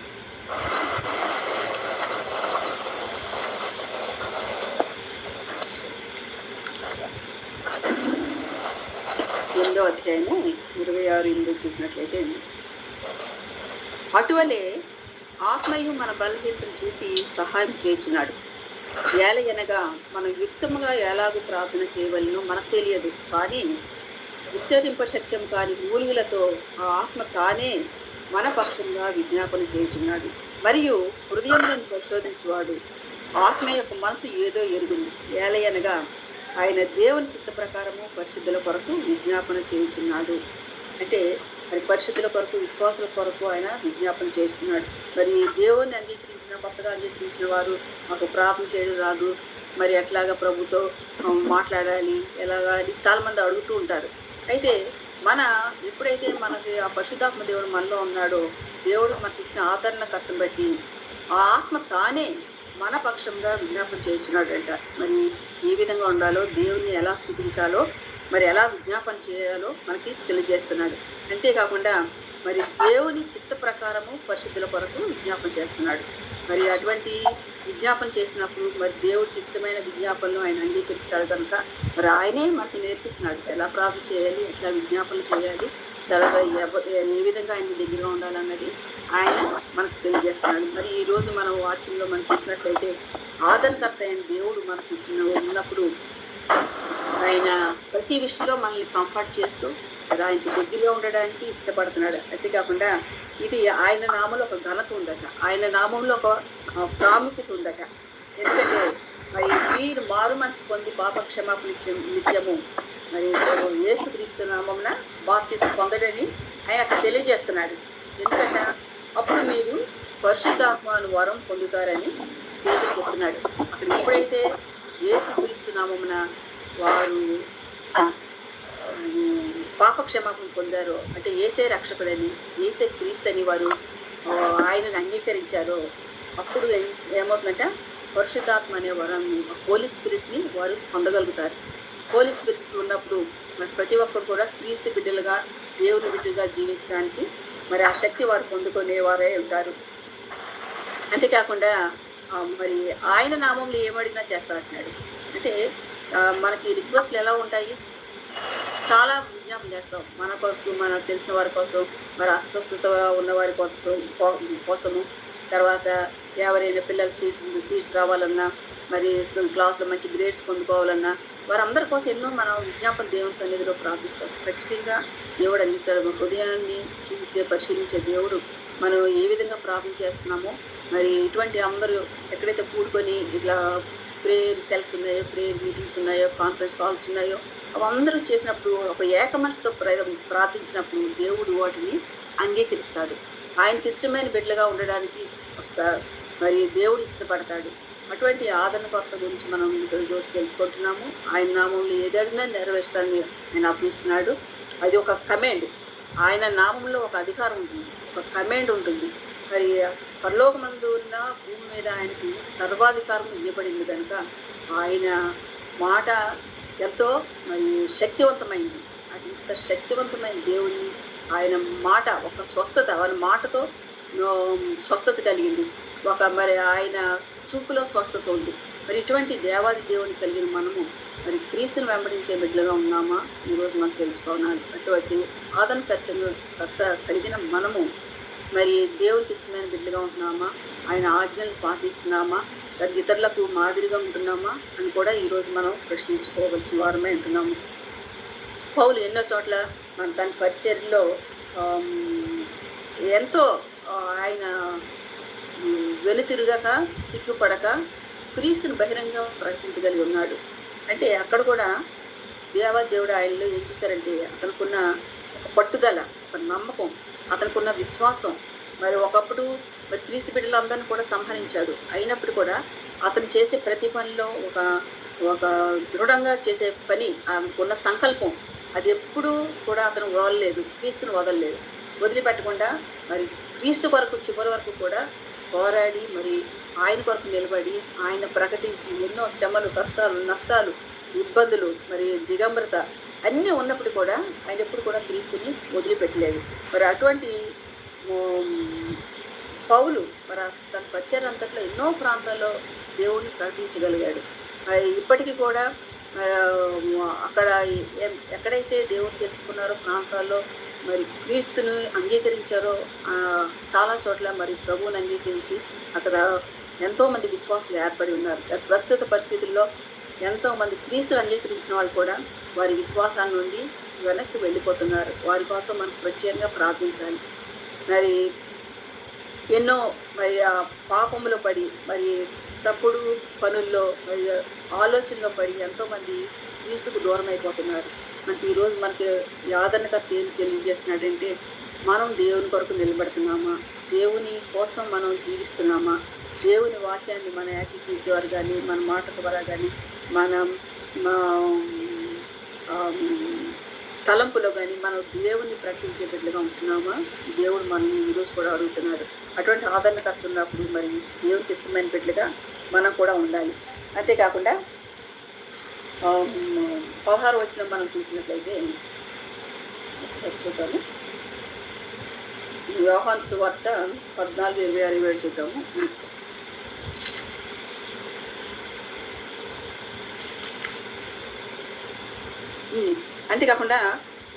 S1: 8వ అధ్యాయము 26 చూసినట్లయితే, అటువలే ఆత్మయు మన బలహీనతను చూసి సహాయం చేయుచున్నాడు. ఏలయనగా మనం యుక్తముగా ఎలాగూ ప్రార్థన చేయవలనో మనకు తెలియదు, కానీ ఉచ్చరింప శక్యం కాని మూలుగులతో ఆ ఆత్మ తానే మన పక్షంగా విజ్ఞాపన చేయుచున్నాడు. మరియు హృదయములను పరిశోధించువాడు ఆత్మ యొక్క మనసు ఏదో ఎరుగుంది. ఏలయనగా ఆయన దేవుని చిత్త ప్రకారము పరిశుద్ధుల కొరకు విజ్ఞాపన చేయుచున్నాడు. అంటే మరి పరిశుద్ధుల కొరకు, విశ్వాసుల కొరకు ఆయన విజ్ఞాపన చేస్తున్నాడు. మరి దేవుని కొత్తగా అంగీకరించిన వారు మాకు ప్రార్థన చేయడం రాదు, మరి ఎట్లాగా ప్రభుతో మాట్లాడాలి ఎలాగా అని చాలామంది అడుగుతూ ఉంటారు. అయితే ఎప్పుడైతే మనకి ఆ పరిశుద్ధాత్మ దేవుడు మనలో ఉన్నాడో, దేవుడు మనకి ఇచ్చిన ఆదరణకర్తను బట్టి ఆ ఆత్మ తానే మన పక్షంగా విజ్ఞాపన చేస్తున్నాడంట. మరి ఏ విధంగా ఉండాలో, దేవుని ఎలా స్తుతించాలో, మరి ఎలా విజ్ఞాపన చేయాలో మనకి తెలియజేస్తున్నాడు. అంతేకాకుండా మరి దేవుని చిత్త ప్రకారము పరిశుద్ధుల కొరకు విజ్ఞాపన చేస్తున్నాడు. మరి అటువంటి విజ్ఞాపన చేసినప్పుడు మరి దేవుడికి ఇష్టమైన విజ్ఞాపనలు ఆయన అంగీకరిస్తాడు కనుక మరి ఆయనే మనకి నేర్పిస్తున్నాడు ఎలా ప్రార్థన చేయాలి, ఎట్లా విజ్ఞాపన చేయాలి, తర్వాత ఏ విధంగా ఆయన దగ్గరగా ఉండాలన్నది ఆయన మనకు తెలియజేస్తున్నాడు. మరి ఈరోజు మనం వాక్యంలో మనం చూసినట్లయితే ఆదరణకర్త అయిన దేవుడు మనకు ఉన్నప్పుడు ఆయన ప్రతి విషయంలో మనల్ని కంఫర్ట్ చేస్తూ ఆయనకి దగ్గరగా ఉండడానికి ఇష్టపడుతున్నాడు. అంతేకాకుండా ఇది ఆయన నామంలో ఒక ఘనత ఉందట, ఆయన నామంలో ఒక ప్రాముఖ్యత ఉందట. ఎందుకంటే మరి మీరు మారు మనసు పొంది పాప క్షమాపణ నిత్యము మరి యేసుక్రీస్తు నామమున బాప్తిసం పొందడని ఆయన అక్కడ తెలియజేస్తున్నాడు. ఎందుకంటే అప్పుడు మీరు పరిశుద్ధాత్మను వరం పొందుతారని పేరు చెప్తున్నాడు. అక్కడ ఎప్పుడైతే యేసుక్రీస్తు నామమున వారు పాప క్షమాపణ పొందారో, అంటే ఏసే రక్షకుడని, ఏసే క్రీస్తు అని వారు ఆయనను అంగీకరించారో, అప్పుడు ఏమవుతుందంటే పరిశుద్ధాత్మ అనే వరం, హోలీ స్పిరిట్ని వారు పొందగలుగుతారు. హోలీ స్పిరిట్ ఉన్నప్పుడు మరి ప్రతి ఒక్కరు కూడా క్రీస్తు బిడ్డలుగా, దేవుని బిడ్డలుగా జీవించడానికి మరి ఆ శక్తి వారు పొందుకునేవారే ఉంటారు. అంతేకాకుండా మరి ఆయన నామంలో ఏమడిగినా చేస్తారంటున్నాడు. అంటే మనకి రిక్వెస్ట్లు ఎలా ఉంటాయి, చాలా విజ్ఞాపన చేస్తాం మన కోసం, మనకు తెలిసిన వారి కోసం, మరి అస్వస్థత ఉన్న వారి కోసము, తర్వాత ఎవరైనా పిల్లల సీట్స్ రావాలన్నా, మరి క్లాస్లో మంచి గ్రేడ్స్ పొందుకోవాలన్నా, వారందరి కోసం ఎన్నో మనం విజ్ఞాపన దేవుని సన్నిధిలో ప్రార్థిస్తాం. ఖచ్చితంగా దేవుడు అందిస్తాడు. హృదయాన్ని చూసే పరిశీలించే దేవుడు మనం ఏ విధంగా ప్రార్థన చేస్తున్నామో, మరి ఇటువంటి అందరూ ఎక్కడైతే కూడుకొని ఇట్లా ప్రేయర్ సెల్స్ ఉన్నాయో, ప్రేయర్ మీటింగ్స్ ఉన్నాయో, కాన్ఫరెన్స్ కాల్స్ ఉన్నాయో, అవందరూ చేసినప్పుడు ఒక ఏక మనసుతో ప్రార్థించినప్పుడు దేవుడు వాటిని అంగీకరిస్తాడు. ఆయనకి ఇష్టమైన బిడ్డలుగా ఉండడానికి వస్తారు. మరి దేవుడు ఇష్టపడతాడు. అటువంటి ఆదరణకర్త గురించి మనం ఈరోజు తెలుసుకుంటున్నాము. ఆయన నామంలో ఏదైనా నెరవేరుస్తానని ఆయన అప్పగిస్తున్నాడు. అది ఒక కమాండ్. ఆయన నామంలో ఒక అధికారం ఉంటుంది, ఒక కమాండ్ ఉంటుంది. మరి పరలోకమందు ఉన్న భూమి మీద ఆయనకి సర్వాధికారం ఇవ్వబడింది కనుక ఆయన మాట ఎంతో మరి శక్తివంతమైంది. అది ఇంత శక్తివంతమైన దేవుణ్ణి ఆయన మాట ఒక స్వస్థత, ఆయన మాటతో స్వస్థత కలిగింది. ఒక మరి ఆయన చూపులో స్వస్థత ఉంది. మరి ఇటువంటి దేవాది దేవుని కలిగిన మనము మరి క్రీస్తుని వెంబడించే బిడ్డలుగా ఉన్నామా ఈరోజు మనం తెలుసుకోవాలి. అటువంటి ఆదరణకర్త కలిగిన మనము మరి దేవునికి ఇష్టమైన బిడ్డలుగా ఉంటున్నామా, ఆయన ఆజ్ఞలు పాటిస్తున్నామా, ఇతరులకు మాదిరిగా ఉంటున్నామా అని కూడా ఈరోజు మనం ప్రశ్నించుకోవాల్సిన వారమే ఉంటున్నాము. పౌలు ఎన్నో చోట్ల మన తన పరిచర్యలో ఎంతో ఆయన వెనుతిరుగక సిగ్గుపడక క్రీస్తుని బహిరంగ ప్రకటించగలిగి ఉన్నాడు. అంటే అక్కడ కూడా దేవాదేవుడు ఆయనలో ఏం చూశారంటే అతనుకున్న ఒక పట్టుదల, ఒక నమ్మకం, అతనుకున్న విశ్వాసం. మరి ఒకప్పుడు మరి క్రీస్తు బిడ్డలందరినీ కూడా సంహరించాడు. అయినప్పుడు కూడా అతను చేసే ప్రతి పనిలో ఒక దృఢంగా చేసే పని, ఆయనకున్న సంకల్పం అది ఎప్పుడూ కూడా అతను వదలలేదు, క్రీస్తుని వదలలేదు. వదిలిపెట్టకుండా మరి క్రీస్తు కొరకు చివరి వరకు కూడా పోరాడి మరి ఆయన కొరకు నిలబడి ఆయన ప్రకటించి ఎన్నో శ్రమలు, కష్టాలు, నష్టాలు, ఇబ్బందులు, మరి దిగంబరత అన్నీ ఉన్నప్పుడు కూడా ఆయన ఎప్పుడు కూడా క్రీస్తుని వదిలిపెట్టలేదు. మరి అటువంటి పౌలు మరి తన పరిచర్య అంతట్లో ఎన్నో ప్రాంతాల్లో దేవుడిని ప్రకటించగలిగాడు. ఇప్పటికీ కూడా అక్కడ ఎక్కడైతే దేవుడు తెలుసుకున్నారో ప్రాంతాల్లో మరి క్రీస్తుని అంగీకరించారో చాలా చోట్ల మరి ప్రభువుని అంగీకరించి అక్కడ ఎంతోమంది విశ్వాసులు ఏర్పడి ఉన్నారు. ప్రస్తుత పరిస్థితుల్లో ఎంతోమంది క్రీస్తుని అంగీకరించిన వాళ్ళు కూడా వారి విశ్వాసాల నుండి వెనక్కి వెళ్ళిపోతున్నారు. వారి కోసం మనం ప్రత్యేకంగా ప్రార్థించాలి. మరి ఎన్నో మరి ఆ పాపములో పడి మరి తప్పుడు పనుల్లో మరి ఆలోచనలో పడి ఎంతోమంది క్రీస్తుకు దూరం అయిపోతున్నారు. మనకి ఈరోజు మనకి ఈ ఆదరణకర్త ఏం తెలియజేస్తున్నాడంటే మనం దేవుని కొరకు నిలబడుతున్నామా, దేవుని కోసం మనం జీవిస్తున్నామా, దేవుని వాక్యాన్ని మన యాటిట్యూడ్ ద్వారా కానీ మన మాట ద్వారా కానీ మనం తలంపులో కానీ మనం దేవుని ప్రకటించే బిడ్డగా ఉంటున్నామా, దేవుడు మనం ఈరోజు కూడా అడుగుతున్నాడు. అటువంటి ఆదరణకర్త ఉన్నప్పుడు మరి దేవునికి ఇష్టమైన బిడ్డగా మనం కూడా ఉండాలి. అంతేకాకుండా 16 వచనం మనం చూసినట్లయితే చూద్దాము. యోహాను సువార్త 14:26 చూద్దాము. అంతేకాకుండా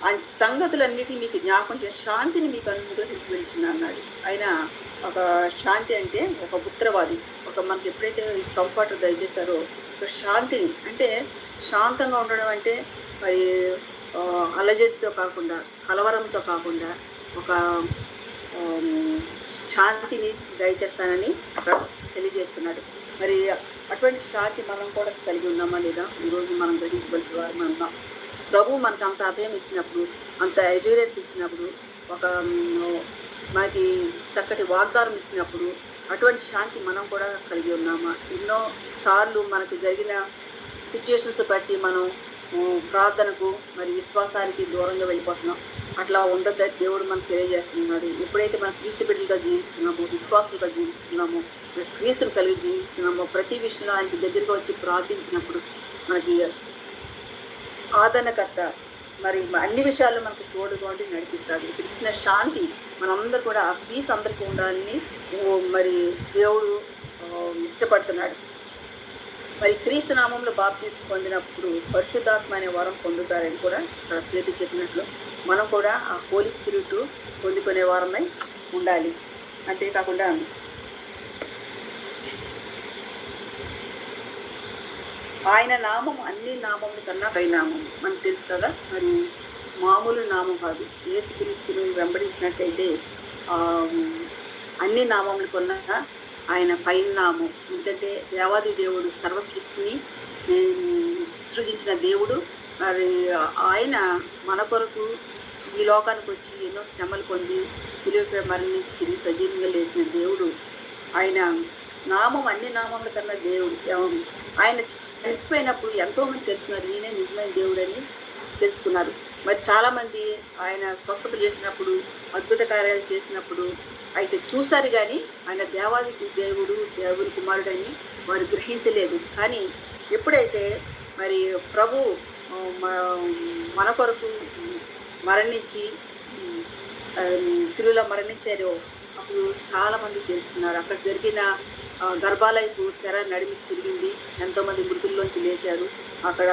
S1: ఆయన సంగతులన్నిటినీ మీకు జ్ఞాపకం చేసి శాంతిని మీకు అనుగ్రహించి వెళ్తున్నా అన్నాడు. ఆయన ఒక శాంతి అంటే ఒక ఉత్తరవాది, ఒక మనకి ఎప్పుడైతే కంఫర్ట్ దయచేశారో ఒక శాంతిని, అంటే శాంతంగా ఉండడం అంటే మరి అలజడితో కాకుండా, కలవరంతో కాకుండా ఒక శాంతిని దయచేస్తానని అక్కడ తెలియజేస్తున్నాడు. మరి అటువంటి శాంతి మనం కూడా కలిగి ఉన్నామా లేదా ఈరోజు మనం గ్రహించవలసిన వారు మనం ఉన్నాం. ప్రభు మనకు అంత అభయం ఇచ్చినప్పుడు, అంత ఎడ్యూరెన్స్ ఇచ్చినప్పుడు, ఒక మనకి చక్కటి వాగ్దానం ఇచ్చినప్పుడు అటువంటి శాంతి మనం కూడా కలిగి ఉన్నామా? ఎన్నో సార్లు మనకు జరిగిన సిచ్యుయేషన్స్ బట్టి మనం ప్రార్థనకు మరి విశ్వాసానికి దూరంగా వెళ్ళిపోతున్నాం. అట్లా ఉండొద్దని దేవుడు మనకు తెలియజేస్తున్నాడు. ఎప్పుడైతే మనం క్రీస్తు బిడ్డలుగా జీవిస్తున్నామో, విశ్వాసులుగా జీవిస్తున్నామో, క్రీస్తుని కలిగి జీవిస్తున్నామో, ప్రతి విషయంలో ఆయనకి దగ్గరగా వచ్చి ప్రార్థించినప్పుడు మనకి ఆదరణకర్త మరి అన్ని విషయాల్లో మనకు తోడుగా నడిపిస్తాడు. ఇక్కడ ఇచ్చిన శాంతి మనందరూ కూడా ఆ పీస్ అందరికీ ఉండాలని మరి దేవుడు ఇష్టపడుతున్నాడు. మరి క్రీస్తు నామంలో బాప్తీసు పొందినప్పుడు పరిశుద్ధాత్మ అనే వరం పొందుతారని కూడా ఇక్కడ పేరు చెప్పినట్లు మనం కూడా ఆ హోలీ స్పిరిట్ పొందుకునే వారమై ఉండాలి. అంతేకాకుండా ఆయన నామం అన్ని నామముల కన్నా పై నామం మనకు తెలుసు కదా. మరి మామూలు నామం కాదు. యేసుక్రీస్తుని వెంబడించినట్టయితే అన్ని నామములు కొన్నా ఆయన పైన నామం. ఎందుకంటే దేవాది దేవుడు సర్వ సృష్టిని సృజించిన దేవుడు. మరి ఆయన మన కొరకు ఈ లోకానికి వచ్చి ఎన్నో శ్రమలు పొంది శిలువపై మరణించి తిరిగి సజీవంగా లేచిన దేవుడు. ఆయన నామం అన్ని నామముల కన్నా దేవుడు. ఆయన చనిపోయినప్పుడు ఎంతోమంది తెలుసుకున్నారు, ఈయనే నిజమైన దేవుడని తెలుసుకున్నారు. మరి చాలామంది ఆయన స్వస్థత చేసినప్పుడు, అద్భుత కార్యాలు చేసినప్పుడు అయితే చూశారు, కానీ ఆయన దేవాది దేవుడు, దేవుని కుమారుడని వారు గ్రహించలేదు. కానీ ఎప్పుడైతే మరి ప్రభు మన కొరకు మరణించి శిలువలో మరణించారో అప్పుడు చాలామంది తెలుసుకున్నారు. అక్కడ జరిగిన గర్భాలయకు తెర నడిమి చిరిగింది, ఎంతోమంది మృతుల్లోంచి లేచారు, అక్కడ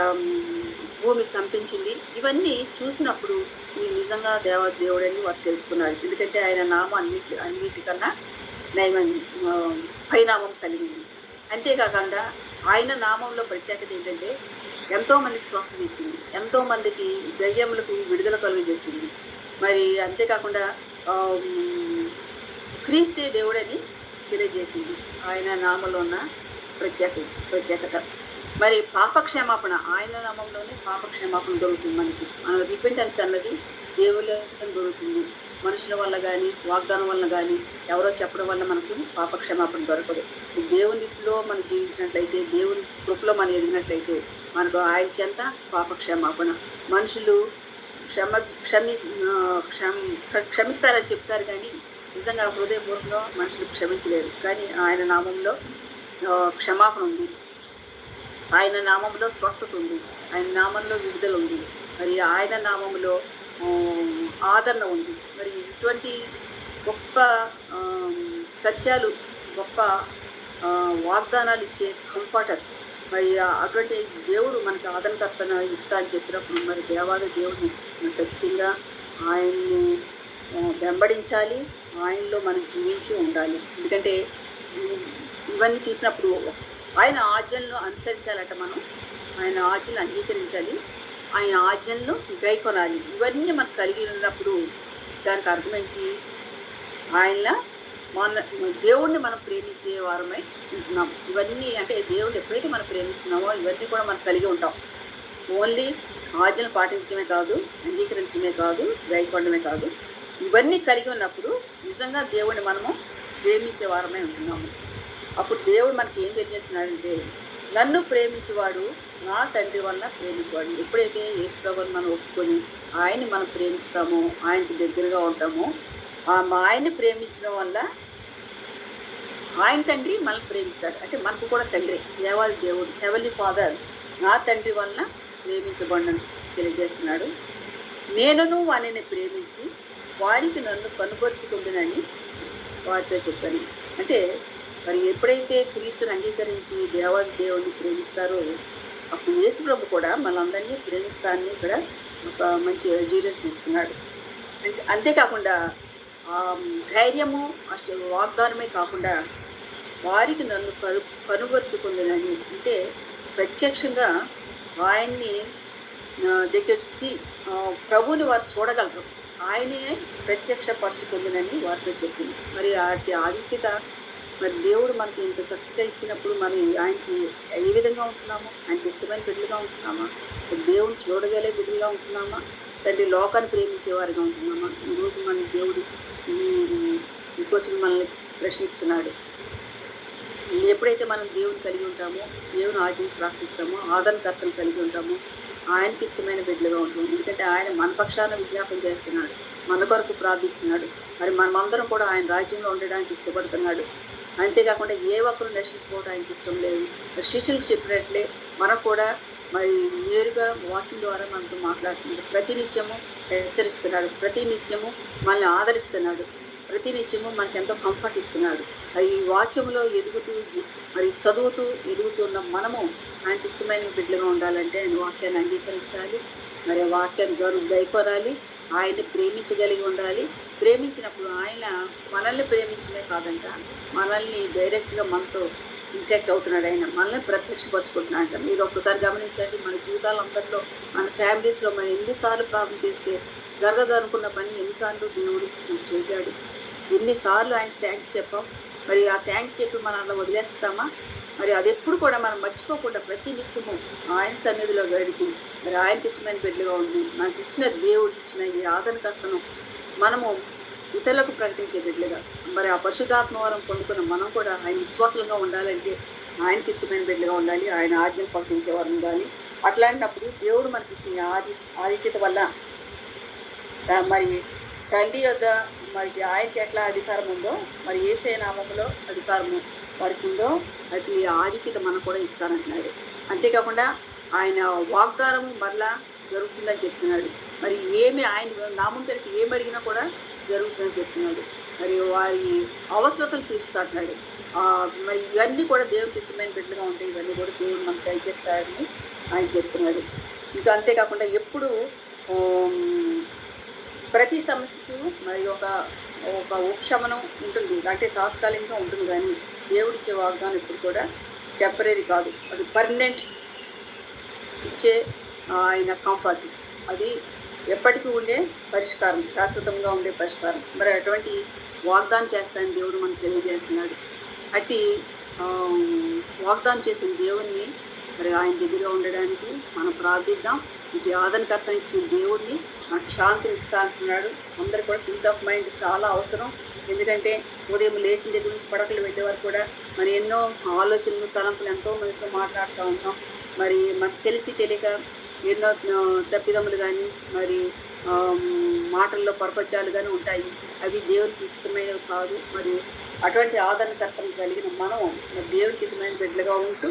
S1: భూమి కంపించింది. ఇవన్నీ చూసినప్పుడు ఈ నిజంగా దేవుడని వారు తెలుసుకున్నారు. ఎందుకంటే ఆయన నామం అన్నిటికన్నా పైనామం కలిగింది. అంతేకాకుండా ఆయన నామంలో ప్రత్యేకత ఏంటంటే ఎంతోమందికి స్వస్థత ఇచ్చింది, ఎంతోమందికి దయ్యములకు విడుదల కలుగజేసింది. మరి అంతేకాకుండా క్రీస్తే దేవుడని తెలియజేసింది ఆయన నామంలో ఉన్న ప్రత్యేకత. మరి పాపక్షమాపణ ఆయన నామంలోనే పాపక్షమాపణ దొరుకుతుంది. మనకి రిపెంటెన్స్ అన్నది దేవుళ్ళ దొరుకుతుంది. మనుషుల వల్ల కానీ, వాగ్దానం వల్ల కానీ, ఎవరో చెప్పడం వల్ల మనకు పాపక్షమాపణ దొరకదు. దేవునిలో మనం జీవించినట్లయితే, దేవుని కృపలో మనం ఎదిగినట్లయితే మనకు ఆయన చెంత పాపక్షమాపణ. మనుషులు క్షమిస్తారని చెప్తారు, కానీ నిజంగా హృదయపూర్వకంగా మనుషులు క్షమించలేరు. కానీ ఆయన నామంలో క్షమాపణ ఉంది, ఆయన నామంలో స్వస్థత ఉంది, ఆయన నామంలో విడుదల ఉంది, మరి ఆయన నామంలో ఆదరణ ఉంది. మరి ఇటువంటి గొప్ప సత్యాలు, గొప్ప వాగ్దానాలు ఇచ్చే కంఫర్టర్, మరి అటువంటి దేవుడు మనకి ఆదరణకర్తన ఇస్తా అని చెప్పినప్పుడు మరి దేవాది దేవుడిని ఖచ్చితంగా ఆయన్ని వెంబడించాలి, ఆయనలో మనం జీవించి ఉండాలి. ఎందుకంటే ఇవన్నీ చూసినప్పుడు ఆయన ఆజ్ఞలను అనుసరించాలట. మనం ఆయన ఆజ్ఞలను అంగీకరించాలి, ఆయన ఆజ్ఞలను గైకొనాలి. ఇవన్నీ మనకు కలిగి ఉన్నప్పుడు దానికి అర్థమేంటి? ఆయన దేవుణ్ణి మనం ప్రేమించే వారమై ఉంటున్నాం. ఇవన్నీ అంటే దేవుడిని ఎప్పుడైతే మనం ప్రేమిస్తున్నామో ఇవన్నీ కూడా మనం కలిగి ఉంటాం. ఓన్లీ ఆజ్ఞలు పాటించడమే కాదు, అంగీకరించడమే కాదు, గైకొనడమే కాదు, ఇవన్నీ కలిగి ఉన్నప్పుడు నిజంగా దేవుడిని మనము ప్రేమించే వారమై ఉంటున్నాము. అప్పుడు దేవుడు మనకి ఏం తెలియజేస్తున్నాడంటే, నన్ను ప్రేమించేవాడు నా తండ్రి వల్ల ప్రేమించేవాడు. ఎప్పుడైతే యేసు ప్రభువుని మనం ఒప్పుకొని ఆయన్ని మనం ప్రేమిస్తామో, ఆయనకి దగ్గరగా ఉంటామో, ఆయన్ని ప్రేమించడం వల్ల ఆయన తండ్రి మనల్ని ప్రేమిస్తాడు. అంటే మనకు కూడా తండ్రి, దేవాది దేవుడు, హెవెన్లీ ఫాదర్ నా తండ్రి వల్ల ప్రేమించబడినని తెలియజేస్తున్నాడు. నేనును వానిని ప్రేమించి వారికి నన్ను కనుపరుచుకుంటునని వారితో చెప్పాను. అంటే మరి ఎప్పుడైతే క్రీస్తుని అంగీకరించి దేవాది దేవుడిని ప్రేమిస్తారో అప్పుడు యేసు ప్రభు కూడా మనందరినీ ప్రేమిస్తానని ఇక్కడ ఒక మంచి ఎడ్యూరెన్స్ ఇస్తున్నాడు. అంతేకాకుండా ధైర్యము వాగ్దానమే కాకుండా వారికి నన్ను కనుగొరుచుకుందని, అంటే ప్రత్యక్షంగా ఆయన్ని దగ్గర ప్రభువుని వారు చూడగలరు, ఆయనే ప్రత్యక్షపరచుకుందని వారితో చెప్పింది. మరి వాటి ఆధిక్యత మరి దేవుడు మనకి ఇంత చక్కగా ఇచ్చినప్పుడు మనం ఆయనకి ఏ విధంగా ఉంటున్నామా? ఆయనకి ఇష్టమైన బిడ్డలుగా ఉంటున్నామా? దేవుని చూడగలే బిడ్డలుగా ఉంటున్నామా? తండ్రి లోకాన్ని ప్రేమించేవారిగా ఉంటున్నామా? ఈరోజు మన దేవుడు ఇంకోసం మనల్ని ప్రశ్నిస్తున్నాడు. ఎప్పుడైతే మనం దేవుని కలిగి ఉంటామో, దేవుని ఆజ్ఞను ప్రార్థిస్తామో, ఆదరణకర్తలు కలిగి ఉంటామో, ఆయనకి ఇష్టమైన బిడ్డలుగా ఉంటాము. ఎందుకంటే ఆయన మన పక్షాన విజ్ఞాపన చేస్తున్నాడు, మన కొరకు ప్రార్థిస్తున్నాడు. మరి మనమందరం కూడా ఆయన రాజ్యంలో ఉండడానికి ఇష్టపడుతున్నాడు. అంతేకాకుండా ఏ ఒక్కరు నశించుకోవడం ఆయనకి ఇష్టం లేదు. శిష్యులకు చెప్పినట్లే మనకు కూడా మరి నేరుగా వాక్యం ద్వారా మనతో మాట్లాడుతున్నాడు. ప్రతినిత్యము హెచ్చరిస్తున్నాడు, ప్రతినిత్యము మనల్ని ఆదరిస్తున్నాడు, ప్రతినిత్యము మనకి ఎంతో కంఫర్ట్ ఇస్తున్నాడు. ఈ వాక్యంలో ఎదుగుతూ మరి చదువుతూ ఎదుగుతున్న మనము ఆయనకి ఇష్టమైన బిడ్డలుగా ఉండాలంటే ఆయన వాక్యాన్ని అంగీకరించాలి, మరి వాక్యాన్ని గైకొనాలి, ఆయన్ని ప్రేమించగలిగి ఉండాలి. ప్రేమించినప్పుడు ఆయన మనల్ని ప్రేమించడమే కాదంట, మనల్ని డైరెక్ట్గా మనతో ఇంటరాక్ట్ అవుతున్నాడు, ఆయన మనల్ని ప్రత్యక్షపరచుకుంటున్నాడు. మీరు ఒక్కసారి గమనించండి, మన జీవితాలందరిలో, మన ఫ్యామిలీస్లో మనం ఎన్నిసార్లు ప్రార్థన చేస్తే జరగదు అనుకున్న పని ఎన్నిసార్లు దేవుడు చేశాడు, ఎన్నిసార్లు ఆయన థ్యాంక్స్ చెప్పాం. మరి ఆ థ్యాంక్స్ చెప్పి మనం అలా వదిలేస్తామా? మరి అది ఎప్పుడు కూడా మనం మర్చిపోకుండా ప్రతి నిత్యము ఆయన సన్నిధిలో గడిపి మరి ఆయనకి ఇష్టమైన బిడ్డలుగా ఉండి మనకి ఇచ్చిన దేవుడు ఇచ్చిన ఈ ఆదరణకర్తను మనము ఇతరులకు ప్రకటించే బిడ్డలుగా, మరి ఆ పరిశుద్ధాత్మ వరం పొందుకున్న మనం కూడా ఆయన విశ్వాసంగా ఉండాలంటే ఆయనకి ఇష్టమైన బిడ్డలుగా ఉండాలి. ఆయన ఆజ్ఞలు పాటించే వారు ఉండాలి. అట్లాంటప్పుడు దేవుడు మనకి ఇచ్చిన ఆధిక్యత వల్ల మరి తండ్రి యొద్ద మరి ఆయనకి ఎట్లా అధికారం ఉందో, మరి యేసయ్య నామములో అధికారము వారికి ఉందో అది ఆధిక్యత మనకు కూడా ఇస్తానంటున్నాడు. అంతేకాకుండా ఆయన వాగ్దానము మరలా జరుగుతుందని చెప్తున్నాడు. మరి ఏమి ఆయన నామం పేరుకి ఏమి అడిగినా కూడా జరుగుతుందని చెప్తున్నాడు. మరి వారి అవసరతలు తీరుస్తాడు. మరి ఇవన్నీ కూడా దేవునికి ఇష్టమైన బిడ్డలుగా ఉంటాయి. ఇవన్నీ కూడా దేవుడు మనకు దయచేస్తాడని ఆయన చెప్తున్నాడు. ఇంకా అంతేకాకుండా ఎప్పుడు ప్రతి సమస్యకు మరి ఒక ఉపశమనం ఉంటుంది, అంటే తాత్కాలికంగా ఉంటుంది. కానీ దేవుడిచ్చే వాగ్దానం ఎప్పుడు కూడా టెంపరీ కాదు, అది పర్మనెంట్ ఇచ్చే ఆయన కంఫర్ట్, అది ఎప్పటికీ ఉండే పరిష్కారం, శాశ్వతంగా ఉండే పరిష్కారం. మరి అటువంటి వాగ్దానం చేస్తానని దేవుడు మనకు తెలియజేస్తున్నాడు. అట్టి వాగ్దానం చేసిన దేవుణ్ణి మరి ఆయన దగ్గర ఉండడానికి మనం ప్రార్థిద్దాం. ఇది ఆదరణకర్త ఇచ్చిన దేవుడిని మనకు శాంతిని ఇస్తా అంటున్నాడు. అందరూ కూడా పీస్ ఆఫ్ మైండ్ చాలా అవసరం. ఎందుకంటే ఉదయం లేచిన దగ్గర నుంచి పడకలు వెళ్ళేవారు కూడా మరి ఎన్నో ఆలోచనలు, తలంపులు ఎంతో మందితో మాట్లాడుతూ ఉంటాం. మరి మనకు తెలిసి తెలియక ఎన్నో తప్పిదములు కానీ మరి మాటల్లో పొరపచ్చాలు కానీ ఉంటాయి. అవి దేవునికి ఇష్టమైనవి కాదు. మరి అటువంటి ఆదరణకర్తను కలిగిన మనం మరి దేవునికి ఇష్టమైన బిడ్డలుగా ఉంటూ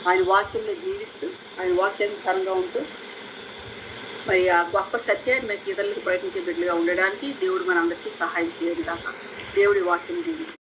S1: ఆయన వాక్యంలో జీవిస్తూ ఆయన వాక్యానుసారంగా ఉంటూ మరి ఆ గొప్ప సత్యాన్ని మనకి ఇతరులకు ప్రయత్నించే బిడ్డలుగా ఉండడానికి దేవుడు మనందరికీ సహాయం చేయదు కాక. దేవుడి వాక్యం జీవించి